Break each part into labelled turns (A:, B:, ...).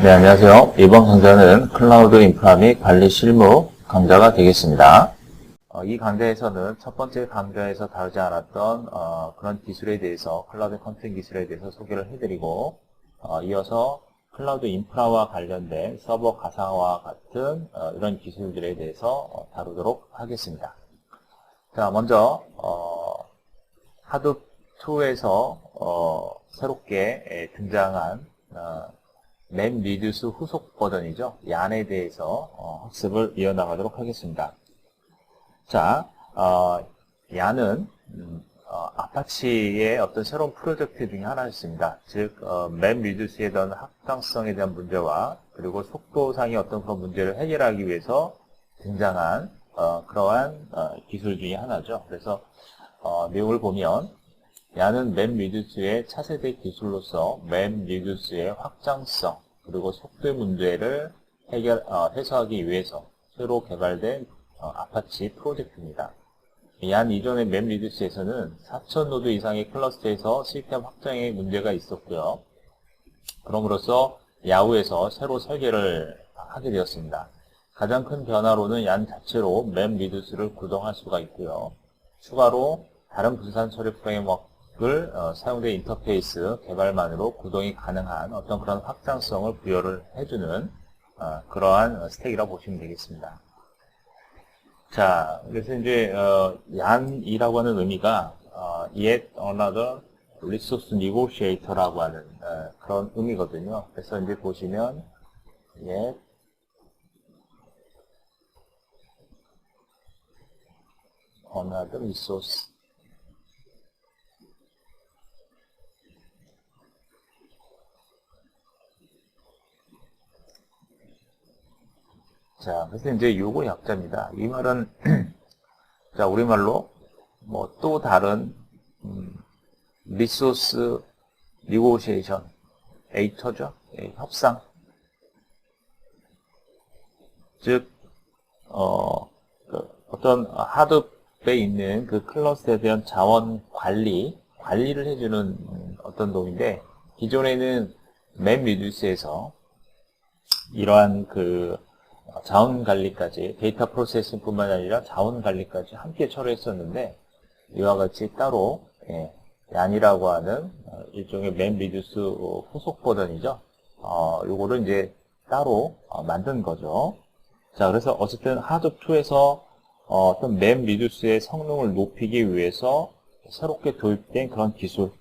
A: 네, 안녕하세요. 이번 강좌는 클라우드 인프라 및 관리 실무 강좌가 되겠습니다. 이 강좌에서는 첫 번째 강좌에서 다루지 않았던 그런 기술에 대해서, 클라우드 컴퓨팅 기술에 대해서 소개를 해드리고, 이어서 클라우드 인프라와 관련된 서버 가상화와 같은 이런 기술들에 대해서 다루도록 하겠습니다. 자, 먼저 하둡2에서 새롭게 등장한 맵리듀스 후속 버전이죠. 얀에 대해서 학습을 이어나가도록 하겠습니다. 자, 얀은 아파치의 어떤 새로운 프로젝트 중에 하나였습니다. 즉, 맵리듀스에 대한 확장성에 대한 문제와 그리고 속도상의 어떤 그런 문제를 해결하기 위해서 등장한 그러한 기술 중에 하나죠. 그래서 내용을 보면 얀은 맵리듀스의 차세대 기술로서 맵리듀스의 확장성 그리고 속도의 문제를 해소하기 위해서 새로 개발된 아파치 프로젝트입니다. 얀 이전의 맵리듀스에서는 4,000 노드 이상의 클러스터에서 시스템 확장에 문제가 있었고요. 그럼으로써 야후에서 새로 설계를 하게 되었습니다. 가장 큰 변화로는 얀 자체로 맵리듀스를 구동할 수가 있고요. 추가로 다른 분산 처리 프레임워크를 사용된 인터페이스 개발만으로 구동이 가능한 어떤 그런 확장성을 부여를 해주는 그러한 스택이라고 보시면 되겠습니다. 자, 그래서 이제 얀이라고 하는 의미가 yet another resource negotiator라고 하는 그런 의미거든요. 그래서 이제 보시면 yet another resource 자, 그래서 이제 요거 약자입니다. 이 말은 자, 우리말로 뭐 또 다른 리소스 니고시에이션 에이터죠. 협상. 즉 어떤 하드에 있는 그 클러스터에 대한 자원 관리를 해주는 어떤 놈인데, 기존에는 맵리듀스에서 이러한 그 자원 관리까지, 데이터 프로세싱뿐만 아니라 자원 관리까지 함께 처리했었는데, 이와 같이 따로 얀이라고 하는 일종의 맵리듀스 후속 버전이죠. 요거를 이제 따로 만든 거죠. 자, 그래서 어쨌든 하둡2에서 어떤 맵리듀스의 성능을 높이기 위해서 새롭게 도입된 그런 기술.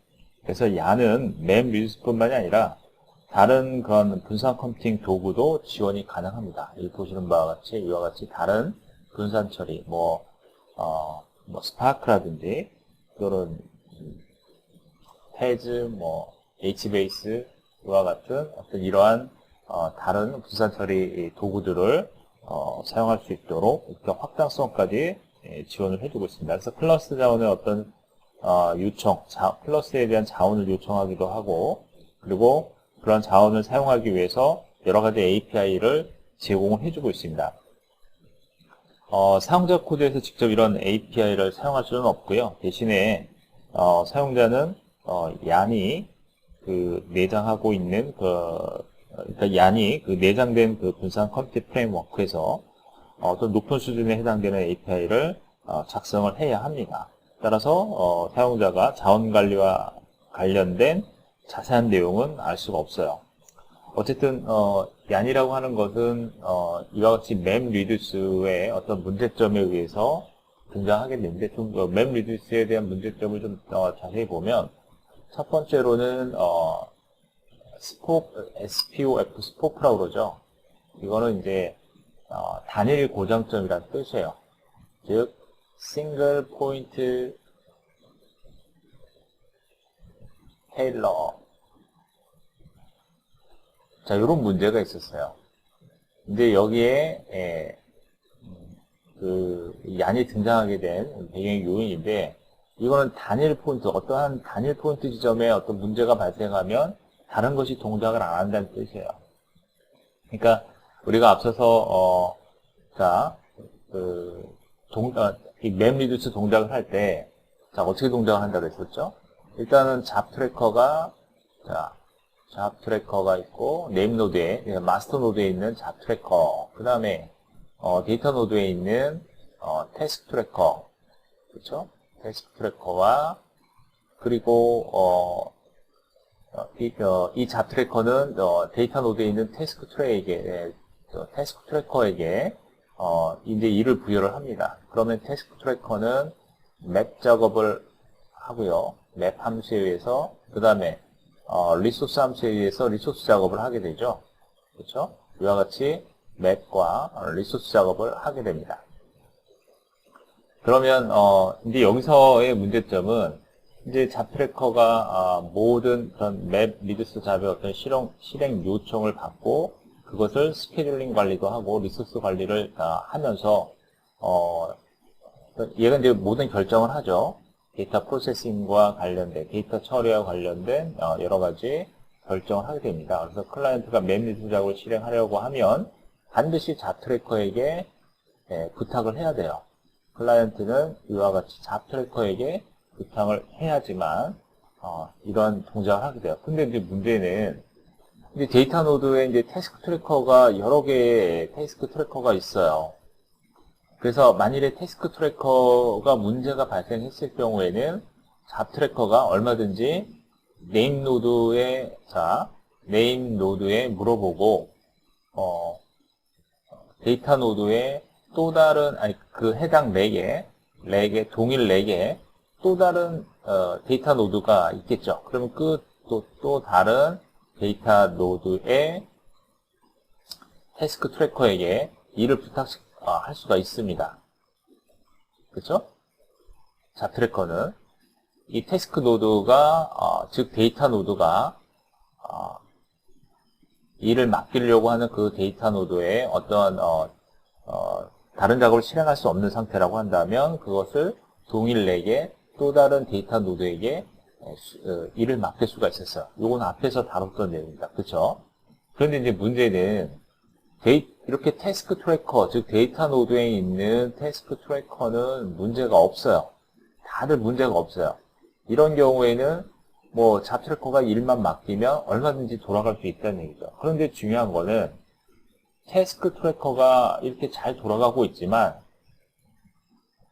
A: 그래서 얀은 맵리듀스뿐만이 아니라 다른 그런 분산 컴퓨팅 도구도 지원이 가능합니다. 여기 보시는 바와 같이 이와 같이 다른 분산 처리, 뭐 스파크라든지 그런 페즈, HBase 와 같은 어떤 이러한 다른 분산 처리 도구들을 사용할 수 있도록 이렇게 확장성까지 지원을 해주고 있습니다. 그래서 클러스터 자원의 어떤 요청, 클러스터에 대한 자원을 요청하기도 하고, 그리고 그런 자원을 사용하기 위해서 여러 가지 API를 제공을 해주고 있습니다. 사용자 코드에서 직접 이런 API를 사용할 수는 없고요. 대신에 사용자는 얀이 그 내장하고 있는 그러니까 얀이 그 내장된 그 분산 컴퓨팅 프레임워크에서 어떤 높은 수준에 해당되는 API를 작성을 해야 합니다. 따라서 사용자가 자원 관리와 관련된 자세한 내용은 알 수가 없어요. 어쨌든 얀이라고 하는 것은 이와 같이 맵리듀스의 어떤 문제점에 의해서 등장하게 되는데, 좀 맵리듀스에 대한 문제점을 좀 자세히 보면, 첫 번째로는 SPOF 스포프라고 그러죠. 이거는 이제 단일 고정점이라는 뜻이에요. 즉 싱글 포인트 테일러. 자, 이런 문제가 있었어요. 근데 여기에 그 얀이 등장하게 된 배경 요인인데, 이거는 단일 포인트, 어떠한 단일 포인트 지점에 어떤 문제가 발생하면 다른 것이 동작을 안 한다는 뜻이에요. 그러니까 우리가 앞서서 이 맵리듀스 동작을 할 때, 자, 어떻게 동작을 한다고 했었죠? 일단은 잡 트래커가 잡 트래커가 있고, 네임 노드에, 마스터 노드에 있는 잡 트래커, 그 다음에, 데이터 노드에 있는, 태스크 트래커, 그렇죠? 태스크 트래커와, 그리고, 이 잡 트래커는, 데이터 노드에 있는 태스크 트래커에게, 이제 일을 부여를 합니다. 그러면 태스크 트래커는 맵 작업을 하고요. 맵 함수에 의해서, 그 다음에, 리소스 함수에 의해서 리소스 작업을 하게 되죠. 그렇죠? 이와 같이 맵과 리소스 작업을 하게 됩니다. 그러면, 이제 여기서의 문제점은, 이제 잡 트래커가, 모든 그런 맵 리소스 잡의 어떤 실행 요청을 받고, 그것을 스케줄링 관리도 하고, 리소스 관리를 하면서, 얘가 이제 모든 결정을 하죠. 데이터 프로세싱과 관련된, 데이터 처리와 관련된 여러 가지 결정을 하게 됩니다. 그래서 클라이언트가 맵 리소스 작업을 실행하려고 하면 반드시 잡 트래커에게 부탁을 해야 돼요. 클라이언트는 이와 같이 잡 트래커에게 부탁을 해야지만 이런 동작을 하게 돼요. 근데 이제 문제는 이제 데이터 노드에 이제 태스크 트래커가 여러 개의 태스크 트래커가 있어요. 그래서 만일에 태스크 트래커가 문제가 발생했을 경우에는 잡 트래커가 얼마든지 네임 노드에 물어보고 데이터 노드에 또 다른 그 해당 렉에 동일 렉에 또 다른 데이터 노드가 있겠죠. 그러면 또 다른 데이터 노드의 태스크 트래커에게 일을 할 수가 있습니다. 그렇죠? 잡 트래커는 이 태스크 노드가 즉 데이터 노드가 일을 맡기려고 하는 그 데이터 노드에 어떤 다른 작업을 실행할 수 없는 상태라고 한다면 그것을 동일 렉에 또 다른 데이터 노드에게 일을 맡길 수가 있었어요. 이건 앞에서 다뤘던 내용입니다. 그렇죠? 그런데 이제 문제는 이렇게 태스크 트래커, 즉 데이터 노드에 있는 태스크 트래커는 문제가 없어요. 다들 문제가 없어요. 이런 경우에는 뭐 잡 트래커가 일만 맡기면 얼마든지 돌아갈 수 있다는 얘기죠. 그런데 중요한 거는 태스크 트래커가 이렇게 잘 돌아가고 있지만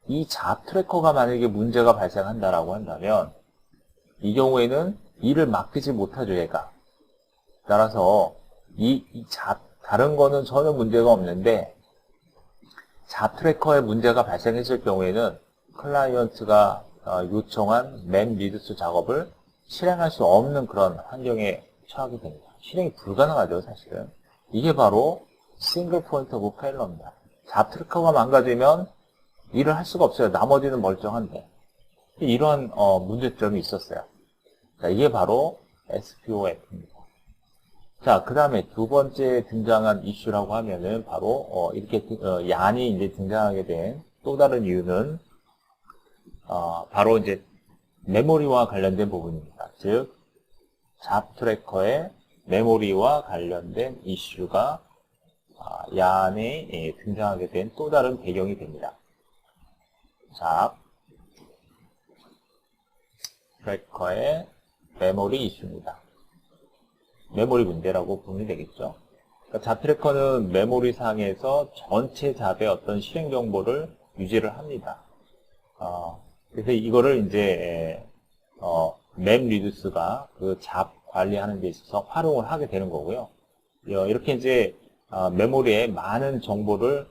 A: 이 잡 트래커가 만약에 문제가 발생한다라고 한다면 이 경우에는 일을 맡기지 못하죠, 얘가. 따라서 다른 거는 전혀 문제가 없는데 잡 트래커에 문제가 발생했을 경우에는 클라이언트가 요청한 맵 리소스 작업을 실행할 수 없는 그런 환경에 처하게 됩니다. 실행이 불가능하죠, 사실은. 이게 바로 싱글 포인트 오브 페일러입니다. 잡 트래커가 망가지면 일을 할 수가 없어요. 나머지는 멀쩡한데. 이러한 문제점이 있었어요. 자, 이게 바로 SPOF입니다. 자, 그 다음에 두 번째 등장한 이슈라고 하면은 바로 이렇게 얀이 이제 등장하게 된 또 다른 이유는 바로 이제 메모리와 관련된 부분입니다. 즉 잡 트래커의 메모리와 관련된 이슈가 얀에 등장하게 된 또 다른 배경이 됩니다. 잡 트래커의 메모리 이슈입니다. 메모리 문제라고 보면 되겠죠. 그러니까 잡 트래커는 메모리 상에서 전체 잡의 어떤 실행 정보를 유지를 합니다. 그래서 이거를 이제 맵 리두스가 그 잡 관리하는 데 있어서 활용을 하게 되는 거고요. 이렇게 이제 메모리에 많은 정보를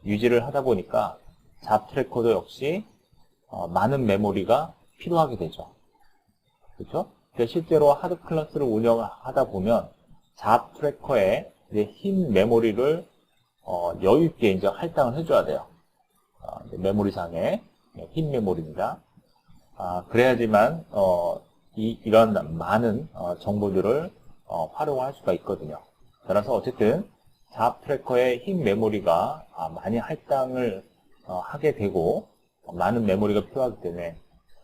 A: 유지를 하다 보니까 잡 트래커도 역시 많은 메모리가 필요하게 되죠. 그렇죠? 실제로 하드 클래스를 운영하다 보면 잡 트래커에 흰 메모리를 여유 있게 이제 할당을 해줘야 돼요. 메모리상에 흰 메모리입니다. 그래야지만 이런 많은 정보들을 활용할 수가 있거든요. 따라서 어쨌든 잡 트래커의 흰 메모리가 많이 할당을 하게 되고 많은 메모리가 필요하기 때문에,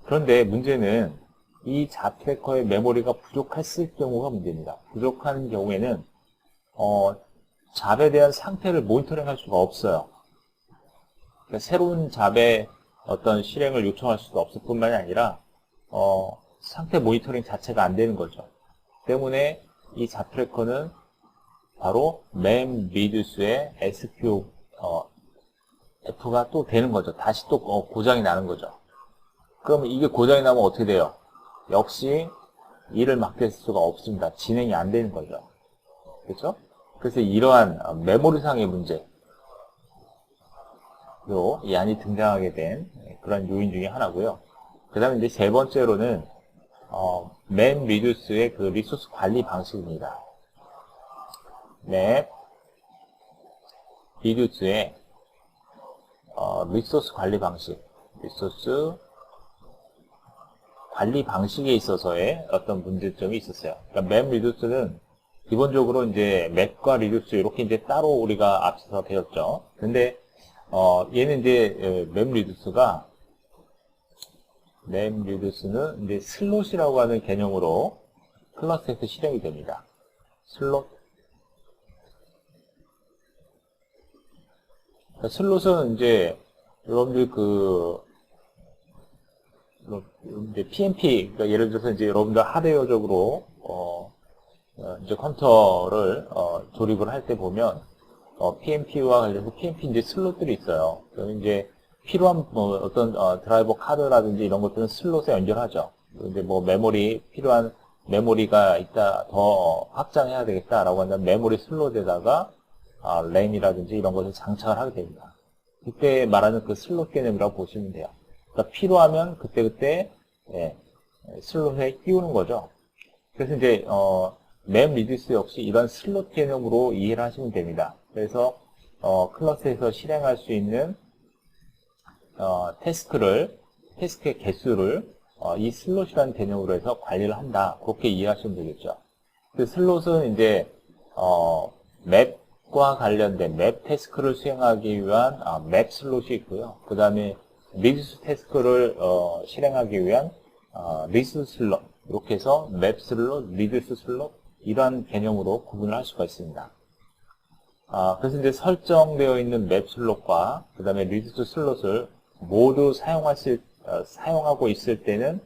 A: 그런데 문제는 이 잡 트래커의 메모리가 부족했을 경우가 문제입니다. 부족한 경우에는 잡에 대한 상태를 모니터링 할 수가 없어요. 그러니까 새로운 잡의 어떤 실행을 요청할 수도 없을 뿐만이 아니라 상태 모니터링 자체가 안 되는 거죠. 때문에 이 잡트래커는 바로 memReduce의 F가 또 되는 거죠. 다시 또 고장이 나는 거죠. 그럼 이게 고장이 나면 어떻게 돼요? 역시 일을 맡길 수가 없습니다. 진행이 안 되는 거죠. 그렇죠? 그래서 이러한 메모리상의 문제, 이 안이 등장하게 된 그런 요인 중에 하나고요. 그 다음에 이제 세 번째로는 memReduce의 그 리소스 관리 방식입니다. memReduce의 리소스 관리 방식, 리소스 관리 방식에 있어서의 어떤 문제점이 있었어요. 그러니까 memReduce는 기본적으로 이제 map과 reduce 이렇게 이제 따로 우리가 앞서서 배웠죠. 근데 얘는 이제 memReduce는 이제 슬롯이라고 하는 개념으로 클래스에서 실행이 됩니다. 슬롯. 그러니까 슬롯은 이제 여러분들 이제 PMP, 그러니까 예를 들어서 이제 여러분들 하드웨어적으로 이제 컴퓨터를 조립을 할 때 보면 PMP와 관련해서 PMP 이제 슬롯들이 있어요. 그러면 이제 필요한 어떤 드라이버 카드라든지 이런 것들은 슬롯에 연결하죠. 근데 뭐 필요한 메모리가 있다, 더 확장해야 되겠다라고 한다면 메모리 슬롯에다가 램이라든지 이런 것을 장착을 하게 됩니다. 그때 말하는 그 슬롯 개념이라고 보시면 돼요. 그러니까 필요하면 그때 슬롯에 끼우는 거죠. 그래서 이제 memReduce 역시 이런 슬롯 개념으로 이해를 하시면 됩니다. 그래서 클래스에서 실행할 수 있는 태스크의 개수를 이 슬롯이라는 개념으로 해서 관리를 한다. 그렇게 이해하시면 되겠죠. 그 슬롯은 이제 맵과 관련된 맵 태스크를 수행하기 위한 맵 슬롯이 있고요. 그 다음에 리듀스 태스크를 실행하기 위한 리듀스 슬롯, 이렇게 해서 맵 슬롯, 리듀스 슬롯 이러한 개념으로 구분을 할 수가 있습니다. 그래서 이제 설정되어 있는 맵 슬롯과 그 다음에 리듀스 슬롯을 모두 사용하고 있을 때는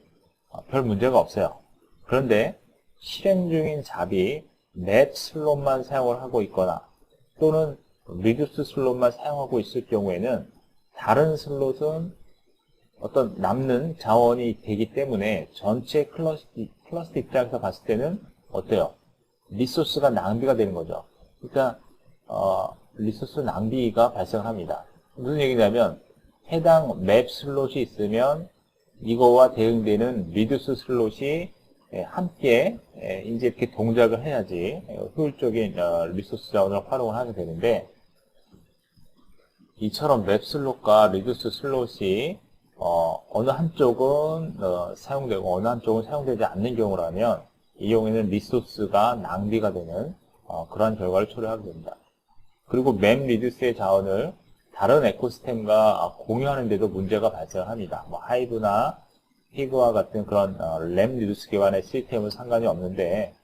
A: 별 문제가 없어요. 그런데 실행 중인 잡이 맵 슬롯만 사용을 하고 있거나 또는 리듀스 슬롯만 사용하고 있을 경우에는 다른 슬롯은 어떤 남는 자원이 되기 때문에 전체 클러스터 입장에서 봤을 때는 어때요? 리소스가 낭비가 되는 거죠. 그러니까 리소스 낭비가 발생합니다. 무슨 얘기냐면 해당 맵 슬롯이 있으면 이거와 대응되는 리듀스 슬롯이 함께 이제 이렇게 동작을 해야지 효율적인 리소스 자원을 활용을 하게 되는데, 이처럼 맵 슬롯과 리듀스 슬롯이 어느 한쪽은 사용되고 어느 한쪽은 사용되지 않는 경우라면 이 경우에는 리소스가 낭비가 되는 그러한 결과를 초래하게 됩니다. 그리고 memReduce의 자원을 다른 에코시스템과 공유하는데도 문제가 발생합니다. 뭐 하이브나 피그와 같은 그런 램리듀스 기반의 시스템은 상관이 없는데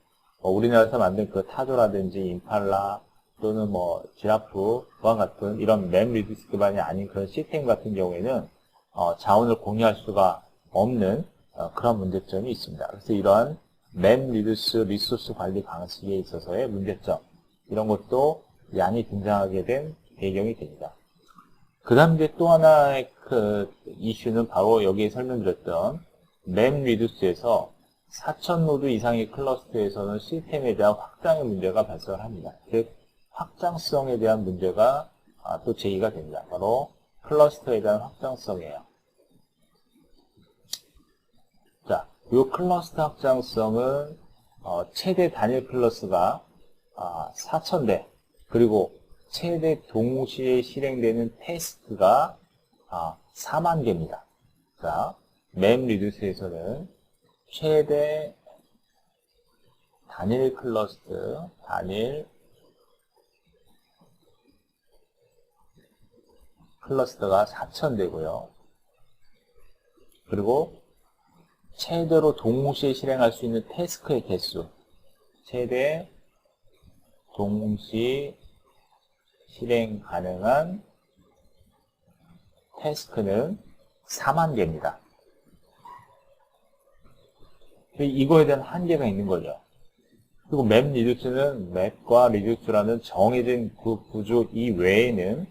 A: 우리나라에서 만든 그 타조라든지 임팔라 또는 뭐 지라프와 같은 이런 memReduce 기반이 아닌 그런 시스템 같은 경우에는 자원을 공유할 수가 없는 그런 문제점이 있습니다. 그래서 이러한 memReduce 리소스 관리 방식에 있어서의 문제점, 이런 것도 양이 등장하게 된 배경이 됩니다. 그 다음 이제 또 하나의 그 이슈는 바로 여기에 설명드렸던 memReduce에서 4000노드 이상의 클러스터에서는 시스템에 대한 확장의 문제가 발생을 합니다. 즉 확장성에 대한 문제가 또 제기가 됩니다. 바로 클러스터에 대한 확장성이에요. 자, 이 클러스터 확장성은 최대 단일 클러스가 4000대, 그리고 최대 동시에 실행되는 태스크가 4만 개입니다. 자, memReduce에서는 최대 단일 클러스터, 클러스터가 4000대고요. 그리고 최대로 동시에 실행할 수 있는 태스크의 개수, 최대 동시 실행 가능한 태스크는 4만 개입니다. 이거에 대한 한계가 있는 거죠. 그리고 맵 리듀스는 맵과 리듀스라는 정해진 그 구조 이외에는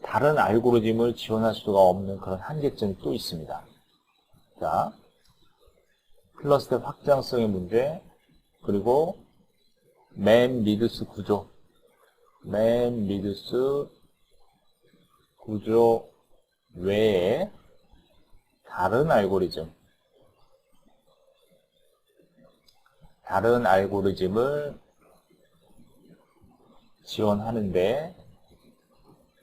A: 다른 알고리즘을 지원할 수가 없는 그런 한계점이 또 있습니다. 자, 클러스터 확장성의 문제, 그리고 맵 리듀스 구조, 맵 리듀스 구조 외에 다른 알고리즘을 지원하는데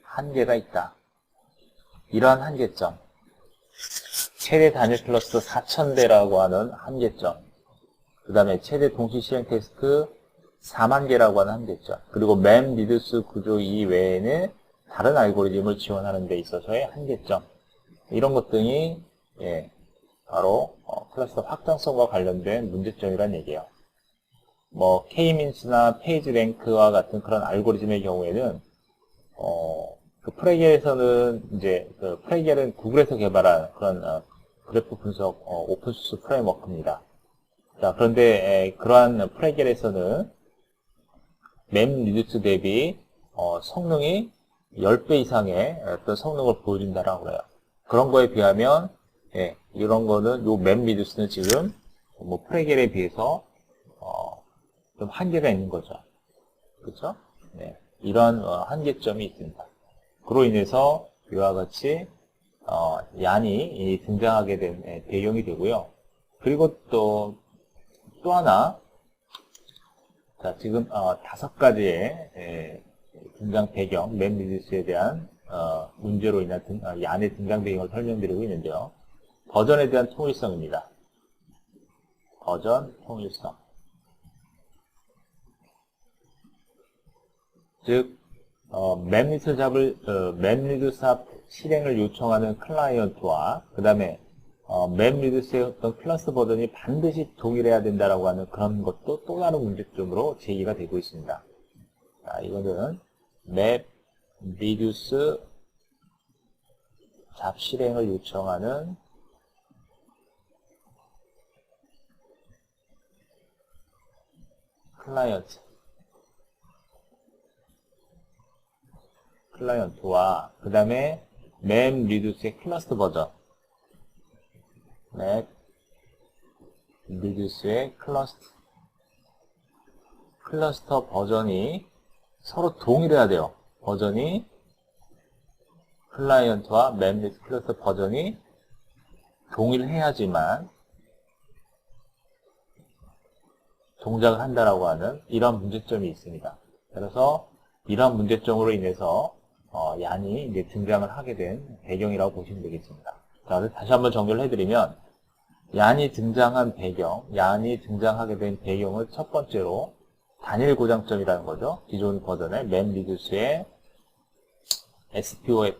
A: 한계가 있다. 이러한 한계점, 최대 단일 클러스터 4000대라고 하는 한계점, 그 다음에 최대 동시 실행 테스트 4만 개라고 하는 한계점, 그리고 맵 리듀스 구조 이외에는 다른 알고리즘을 지원하는 데 있어서의 한계점, 이런 것 등이 바로 클러스터 확장성과 관련된 문제점이란 얘기예요. 뭐 K-민스나 페이지랭크와 같은 그런 알고리즘의 경우에는 그 프레겔에서는 이제 그 프레겔은 구글에서 개발한 그런 그래프 분석 오픈소스 프레임워크입니다. 자, 그런데 그러한 프레겔에서는 맵 리듀스 대비 성능이 10배 이상의 어떤 성능을 보여준다라고 해요. 그런 거에 비하면 이런 거는 요 맵 리듀스는 지금 뭐 프레겔에 비해서 좀 한계가 있는 거죠. 그렇죠? 네. 이런 한계점이 있습니다. 그로 인해서 이와 같이 얀이 등장하게 된 배경이 되고요. 그리고 또 하나, 자, 지금 5가지의 등장 배경, 맵 리듀스에 대한 문제로 인한 얀의 등장 배경을 설명드리고 있는데요. 버전에 대한 통일성입니다. 버전 통일성. 즉, 맵 리듀스 실행을 요청하는 클라이언트와 그 다음에 맵 리듀스의 어떤 클래스 버전이 반드시 동일해야 된다라고 하는 그런 것도 또 다른 문제점으로 제기가 되고 있습니다. 자, 이거는 맵 리듀스 잡 실행을 요청하는 클라이언트와 그 다음에 맵 리듀스의 클러스터 버전, 맵 리듀스의 클러스터 버전이 서로 동일해야 돼요. 버전이 클라이언트와 맵 리듀스 클러스터 버전이 동일해야지만 동작을 한다라고 하는 이런 문제점이 있습니다. 그래서 이런 문제점으로 인해서 얀이 이제 등장을 하게 된 배경이라고 보시면 되겠습니다. 자, 다시 한번 정리를 해드리면 얀이 등장하게 된 배경을 첫 번째로 단일 고장점이라는 거죠. 기존 버전의 맵 리듀스의 SPOF.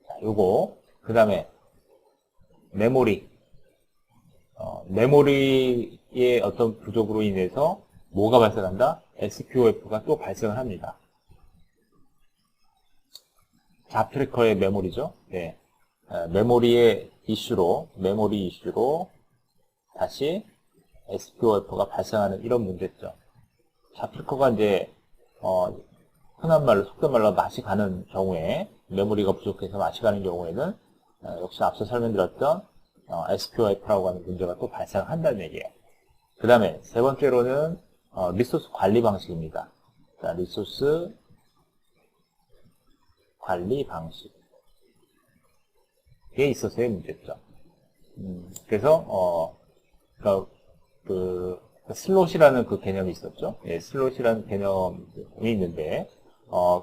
A: 자, 요거. 그 다음에 메모리의 어떤 부족으로 인해서 뭐가 발생한다? SPOF가 또 발생을 합니다. 잡 트래커의 메모리죠. 네. 메모리 이슈로 다시 SPOF가 발생하는 이런 문제점. 잡 트래커가 이제 속된 말로 맛이 가는 경우에, 메모리가 부족해서 맛이 가는 경우에는 역시 앞서 설명드렸던 SPOF라고 하는 문제가 또 발생한다는 얘기예요. 그 다음에 세 번째로는 리소스 관리 방식입니다. 자, 리소스 관리 방식에 있어서의 문제점. 그래서 슬롯이라는 그 개념이 있었죠. 슬롯이라는 개념이 있는데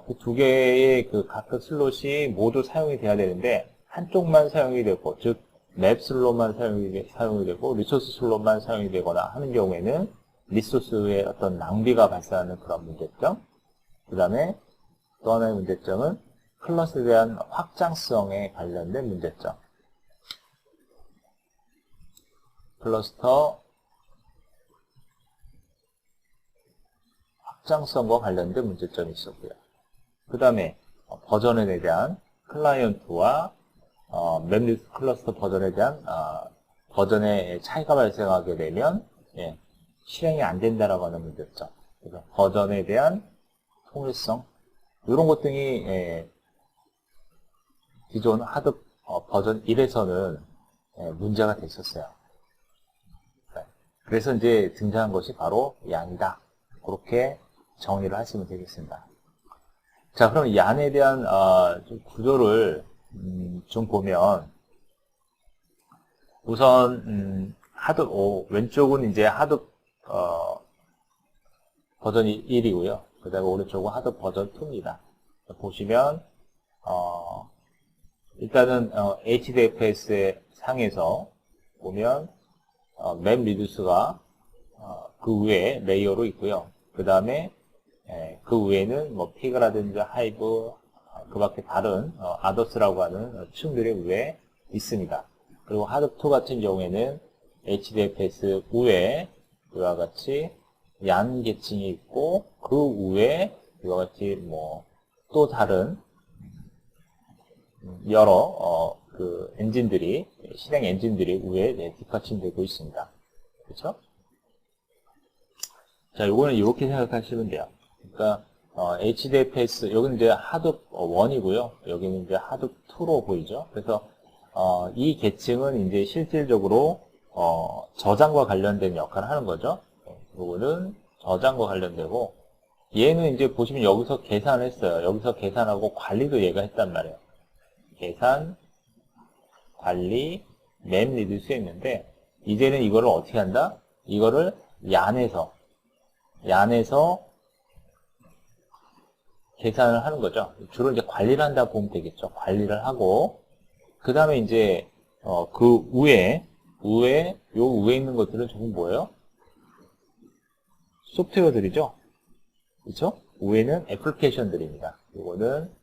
A: 그 두 개의 그 각각 슬롯이 모두 사용이 돼야 되는데 한쪽만 사용이 되고, 즉 맵 슬롯만 사용이 되고 리소스 슬롯만 사용이 되거나 하는 경우에는 리소스의 어떤 낭비가 발생하는 그런 문제점. 그 다음에 또 하나의 문제점은 클러스에 대한 확장성에 관련된 문제점. 클러스터 확장성과 관련된 문제점이 있었고요. 그 다음에 버전에 대한 클라이언트와 맵 리듀스 클러스터 버전에 대한 버전의 차이가 발생하게 되면 실행이 안 된다라고 하는 문제점. 그래서 버전에 대한 통일성, 이런 것 등이 기존 하드 버전 1에서는 문제가 됐었어요. 그래서 이제 등장한 것이 바로 얀이다. 그렇게 정의를 하시면 되겠습니다. 자, 그럼 얀에 대한 좀 구조를 좀 보면, 우선 왼쪽은 이제 하드 버전 1이고요. 그 다음에 오른쪽은 하드 버전 2입니다. 보시면 일단은 HDFS 상에서 보면 맵 리듀스가 그 위에 레이어로 있고요. 그 다음에 그 위에는 뭐 피그라든지 하이브, 그 밖에 다른 아더스라고 하는 층들이 위에 있습니다. 그리고 하드2 같은 경우에는 HDFS 위에 그와 같이 얀 계층이 있고, 그 위에 이와 같이 뭐 또 다른 여러 그 엔진들이, 실행 엔진들이 위에 뒷받침되고 있습니다. 그렇죠? 자, 요거는 이렇게 생각하시면 돼요. 그러니까 HDFS, 여기는 이제 하드 1이고요. 여기는 이제 하드 2로 보이죠. 그래서 이 계층은 이제 실질적으로 저장과 관련된 역할을 하는 거죠. 요거는 저장과 관련되고, 얘는 이제 보시면 여기서 계산을 했어요. 여기서 계산하고 관리도 얘가 했단 말이에요. 계산, 관리, 맵 리듀스 했는데, 이제는 이거를 어떻게 한다? 이거를 얀에서 계산을 하는 거죠. 주로 이제 관리를 한다 보면 되겠죠. 관리를 하고, 그 다음에 이제 그 위에 있는 것들은 전부 뭐예요? 소프트웨어들이죠. 그렇죠? 위에는 애플리케이션들입니다. 이거는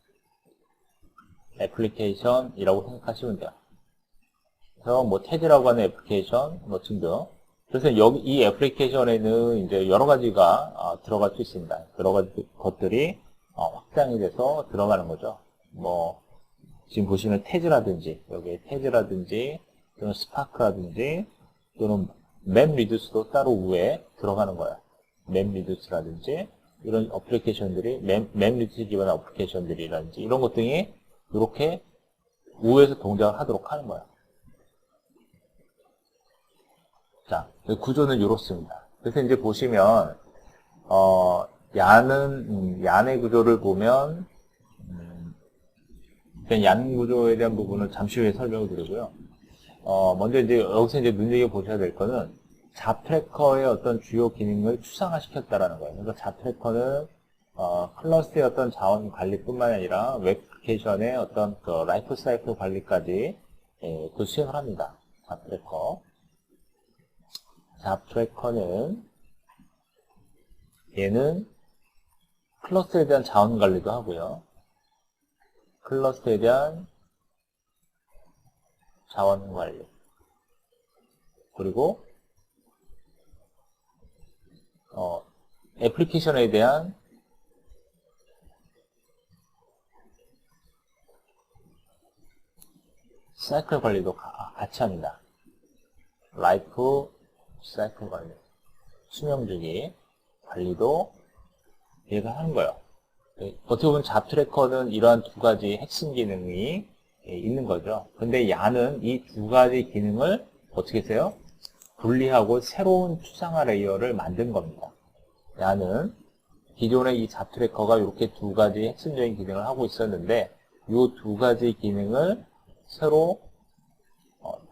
A: 애플리케이션이라고 생각하시면 돼요. 그래서 뭐 테드라고 하는 애플리케이션 뭐 등등. 그래서 여기 이 애플리케이션에는 이제 여러 가지가 들어갈 수 있습니다. 여러 가지 것들이 확장이 돼서 들어가는 거죠. 뭐 지금 보시면 테즈라든지, 여기에 테즈라든지 또는 스파크라든지 또는 맵 리듀스도 따로 위에 들어가는 거예요. 맵 리듀스라든지 이런 어플리케이션들이 맵 리듀스 기반 어플리케이션들이라든지 이런 것 등이 이렇게 위에서 동작을 하도록 하는 거예요. 자, 구조는 이렇습니다. 그래서 이제 보시면 얀의 구조를 보면 얀 구조에 대한 부분은 잠시 후에 설명을 드리고요. 먼저 이제 여기서 이제 눈여겨보셔야 될 거는 잡 트래커의 어떤 주요 기능을 추상화시켰다라는 거예요. 그러니까 잡 트래커는 클러스터의 어떤 자원 관리뿐만 아니라 웹 애플리케이션의 어떤 그 라이프 사이클 관리까지 그 수행을 합니다. 잡 트래커. 잡 트래커는 얘는 클러스터에 대한 자원 관리도 하고요. 클러스터에 대한 자원 관리. 그리고 애플리케이션에 대한 사이클 관리도 같이 합니다. 라이프 사이클 관리. 수명주기 관리도 얘가 하는 거예요. 어떻게 보면 잡 트래커는 이러한 두 가지 핵심 기능이 있는 거죠. 근데 야는 이 두 가지 기능을 어떻게 했어요? 분리하고 새로운 추상화 레이어를 만든 겁니다. 야는 기존의 이 잡 트래커가 이렇게 두 가지 핵심적인 기능을 하고 있었는데 이 두 가지 기능을 새로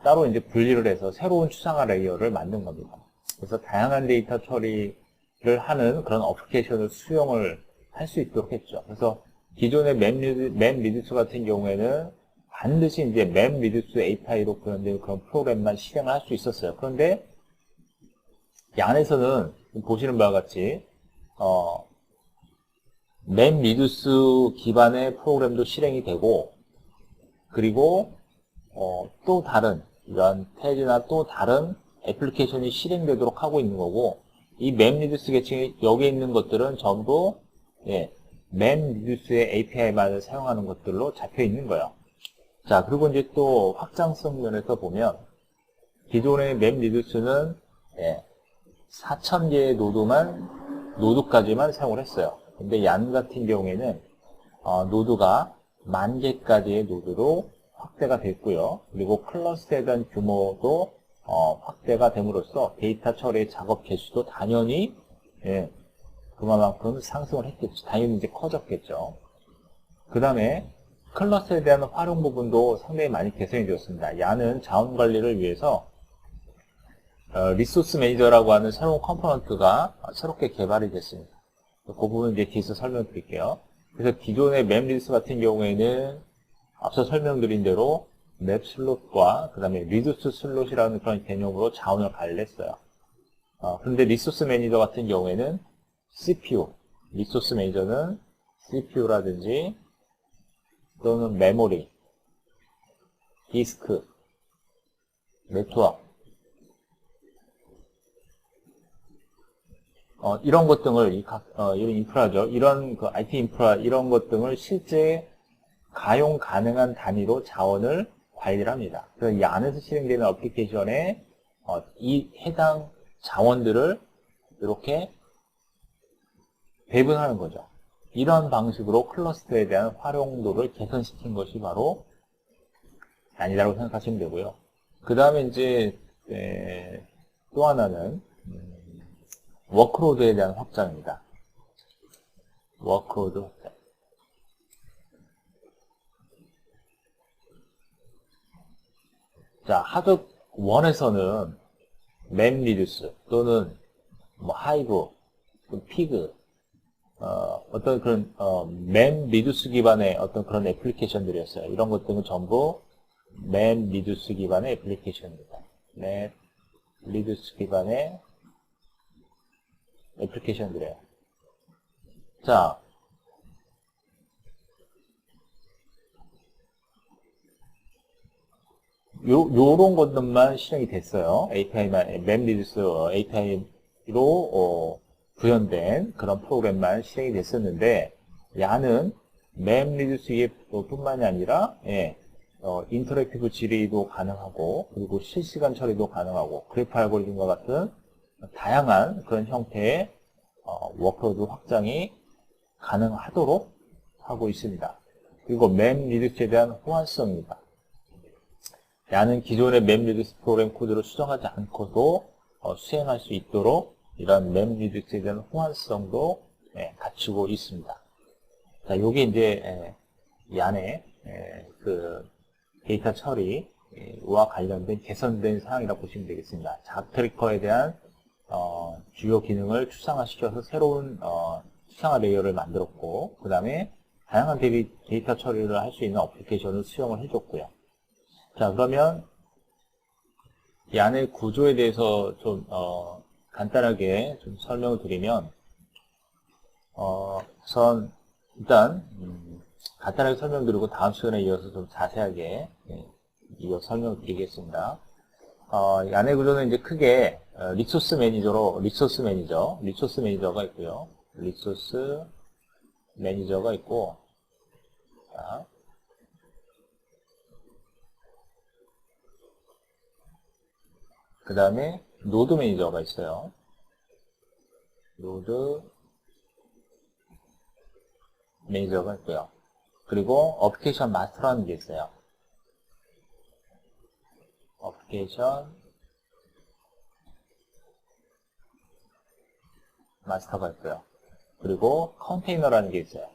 A: 따로 이제 분리를 해서 새로운 추상화 레이어를 만든 겁니다. 그래서 다양한 데이터 처리를 하는 그런 어플리케이션을 수용을 할 수 있도록 했죠. 그래서 기존의 맵 리듀스 같은 경우에는 반드시 이제 맵 리듀스 API로 그런 프로그램만 실행을 할 수 있었어요. 그런데 이 안에서는 보시는 바와 같이 맵 리듀스 기반의 프로그램도 실행이 되고 그리고 또 다른 이런 페이지나 또 다른 애플리케이션이 실행되도록 하고 있는 거고 이 맵 리듀스 계층이 여기에 있는 것들은 전부 맵 리듀스의 API만을 사용하는 것들로 잡혀 있는 거예요. 자, 그리고 이제 또 확장성 면에서 보면 기존의 맵 리듀스는 4,000개의 노드까지만 사용을 했어요. 근데 얀 같은 경우에는 노드가 10,000개까지의 노드로 확대가 됐고요. 그리고 클러스터에 대한 규모도 확대가 됨으로써 데이터 처리 작업 개수도 당연히 그만큼 상승을 했겠죠. 당연히 이제 커졌겠죠. 그 다음에 클러스터에 대한 활용 부분도 상당히 많이 개선이 되었습니다. 얀은 자원 관리를 위해서 리소스 매니저라고 하는 새로운 컴포넌트가 새롭게 개발이 됐습니다. 그 부분은 이제 뒤에서 설명드릴게요. 그래서 기존의 맵 리소스 같은 경우에는 앞서 설명드린 대로 맵 슬롯과 그 다음에 리두스 슬롯이라는 그런 개념으로 자원을 관리를 했어요. 그런데 리소스 매니저 같은 경우에는 CPU, 리소스 매니저는 CPU라든지 또는 메모리, 디스크, 네트워크 이런 것 등을 이런 인프라죠. 이런 그 IT 인프라 이런 것 등을 실제 가용 가능한 단위로 자원을 관리를 합니다. 그래서 이 안에서 실행되는 어플리케이션에 이 해당 자원들을 이렇게 배분하는 거죠. 이런 방식으로 클러스터에 대한 활용도를 개선시킨 것이 바로 얀이라고 생각하시면 되고요. 그 다음에 이제 또 하나는 워크로드에 대한 확장입니다. 워크로드 확장. 자, 하드 1에서는 맵 리듀스 또는 뭐 하이브, 피그 어떤 그런 맵 리듀스 기반의 어떤 그런 애플리케이션들이었어요. 이런 것들은 전부 맵 리듀스 기반의 애플리케이션입니다. 맵 리듀스 기반의 애플리케이션들이에요. 자, 요런 것들만 실행이 됐어요. API만, 맵 리듀스 API로 구현된 그런 프로그램만 실행이 됐었는데, 얀은 맵 리듀스 뿐만이 아니라, 인터랙티브 질의도 가능하고, 그리고 실시간 처리도 가능하고, 그래프 알고리즘과 같은 다양한 그런 형태의 워크로드 확장이 가능하도록 하고 있습니다. 그리고 맵 리듀스에 대한 호환성입니다. 얀은 기존의 맵 리듀스 프로그램 코드를 수정하지 않고도 수행할 수 있도록 이런 맵 리듀스에 대한 호환성도 갖추고 있습니다. 자, 요게 이제 얀의 그 데이터 처리와 관련된 개선된 사항이라고 보시면 되겠습니다. 자크 트래커에 대한 주요 기능을 추상화시켜서 새로운 추상화 레이어를 만들었고, 그 다음에 다양한 데이터 처리를 할 수 있는 어플리케이션을 수용을 해줬고요. 자, 그러면 이 안의 구조에 대해서 좀 간단하게 좀 설명을 드리면 우선 일단 간단하게 설명드리고 다음 시간에 이어서 좀 자세하게 이어 설명을 드리겠습니다. 이 안의 구조는 이제 크게 리소스 매니저가 있고요. 리소스 매니저가 있고, 자, 그 다음에 노드 매니저가 있어요. 노드 매니저가 있고요. 그리고 어플리케이션 마스터라는 게 있어요. 어플리케이션 마스터가 있고요. 그리고 컨테이너라는 게 있어요.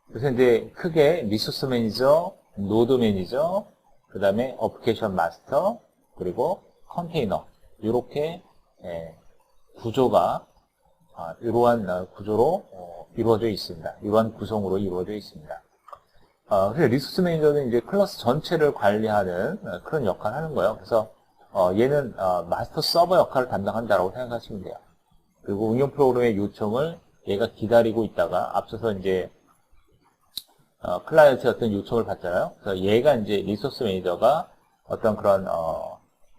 A: 그래서 이제 크게 리소스 매니저, 노드 매니저, 그 다음에 어플리케이션 마스터, 그리고 컨테이너, 이렇게 구조가 이러한 구조로 이루어져 있습니다. 이러한 구성으로 이루어져 있습니다. 그래서 리소스 매니저는 이제 클래스 전체를 관리하는 그런 역할을 하는 거예요. 그래서 얘는 마스터 서버 역할을 담당한다고 생각하시면 돼요. 그리고 응용 프로그램의 요청을 얘가 기다리고 있다가 앞서서 이제 클라이언트의 어떤 요청을 받잖아요. 그래서 얘가 이제 리소스 매니저가 어떤 그런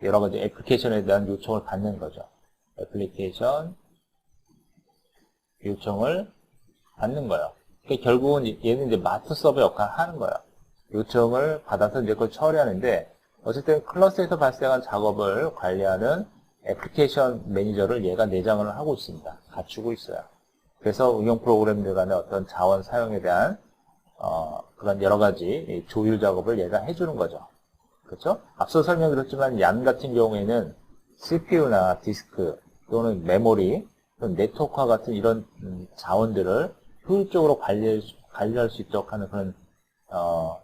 A: 여러 가지 애플리케이션에 대한 요청을 받는 거죠. 애플리케이션 요청을 받는 거예요. 그러니까 결국은 얘는 이제 마스터 서버 역할을 하는 거예요. 요청을 받아서 이제 그걸 처리하는데, 어쨌든 클러스에서 발생한 작업을 관리하는 애플리케이션 매니저를 얘가 내장을 하고 있습니다. 갖추고 있어요. 그래서 응용 프로그램들 간의 어떤 자원 사용에 대한 그런 여러 가지 조율 작업을 얘가 해주는 거죠. 그렇죠? 앞서 설명드렸지만 얀 같은 경우에는 CPU나 디스크 또는 메모리, 또는 네트워크와 같은 이런 자원들을 효율적으로 관리할 수 있도록 하는 그런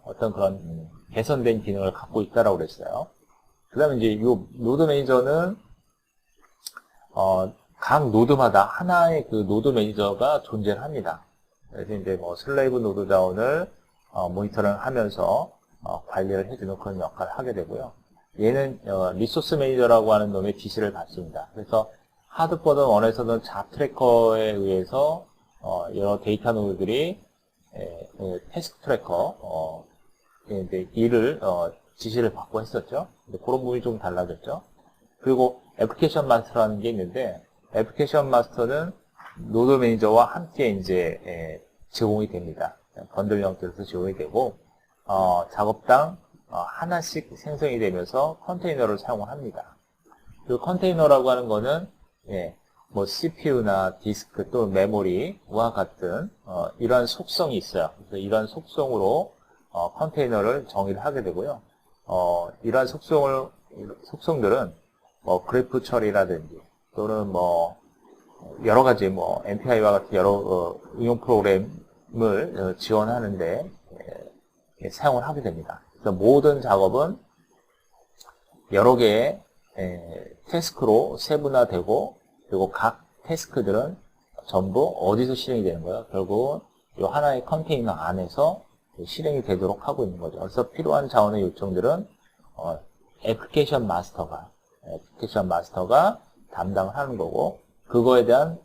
A: 어떤 그런 개선된 기능을 갖고 있다라고 그랬어요. 그 다음에 이제 이 노드 매니저는 각 노드마다 하나의 그 노드 매니저가 존재를 합니다. 그래서 이제 뭐 슬레이브 노드 자원을 모니터링 하면서 관리를 해주는 그런 역할을 하게 되고요. 얘는 리소스 매니저라고 하는 놈의 지시를 받습니다. 그래서 하드보든 원에서는 잡 트래커에 의해서 여러 데이터 노드들이 태스크 트래커 이제 일을 지시를 받고 했었죠. 근데 그런 부분이 좀 달라졌죠. 그리고 애플리케이션 마스터라는 게 있는데 애플리케이션 마스터는 노드 매니저와 함께 이제 제공이 됩니다. 번들 형태로서 제공이 되고 작업당 하나씩 생성이 되면서 컨테이너를 사용을 합니다. 그 컨테이너라고 하는 거는 뭐 CPU나 디스크 또 메모리와 같은 이러한 속성이 있어요. 그래서 이러한 속성으로 컨테이너를 정의를 하게 되고요. 이러한 속성들은 뭐 그래프 처리라든지 또는 뭐 여러 가지 뭐 MPI와 같은 여러 응용 프로그램을 지원하는데 사용을 하게 됩니다. 그래서 모든 작업은 여러 개의 태스크로 세분화되고 그리고 각 태스크들은 전부 어디서 실행이 되는 거예요? 결국은 이 하나의 컨테이너 안에서 실행이 되도록 하고 있는 거죠. 그래서 필요한 자원의 요청들은 애플리케이션 마스터가 담당을 하는 거고 그거에 대한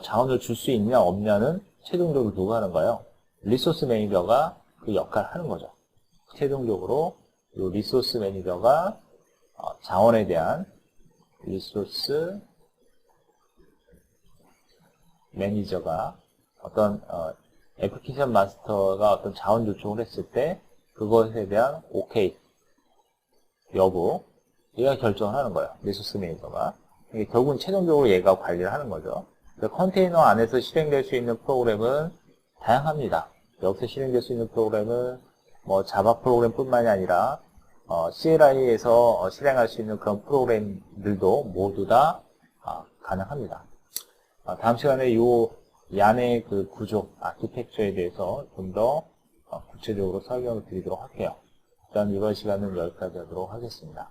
A: 자원을 줄 수 있냐 없냐는 최종적으로 누가 하는 거예요? 리소스 매니저가 그 역할을 하는 거죠. 최종적으로 이 리소스 매니저가 자원에 대한 리소스 매니저가 어떤 애플리케이션 마스터가 어떤 자원 요청을 했을 때 그것에 대한 오케이 여부 얘가 결정하는 거예요. 리소스 매니저가. 결국은 최종적으로 얘가 관리를 하는 거죠. 컨테이너 안에서 실행될 수 있는 프로그램은 다양합니다. 여기서 실행될 수 있는 프로그램은 뭐 자바 프로그램뿐만이 아니라 CLI에서 실행할 수 있는 그런 프로그램들도 모두 다 가능합니다. 다음 시간에 이 얀의 그 구조, 아키텍처에 대해서 좀 더 구체적으로 설명을 드리도록 할게요. 일단 이번 시간은 여기까지 하도록 하겠습니다.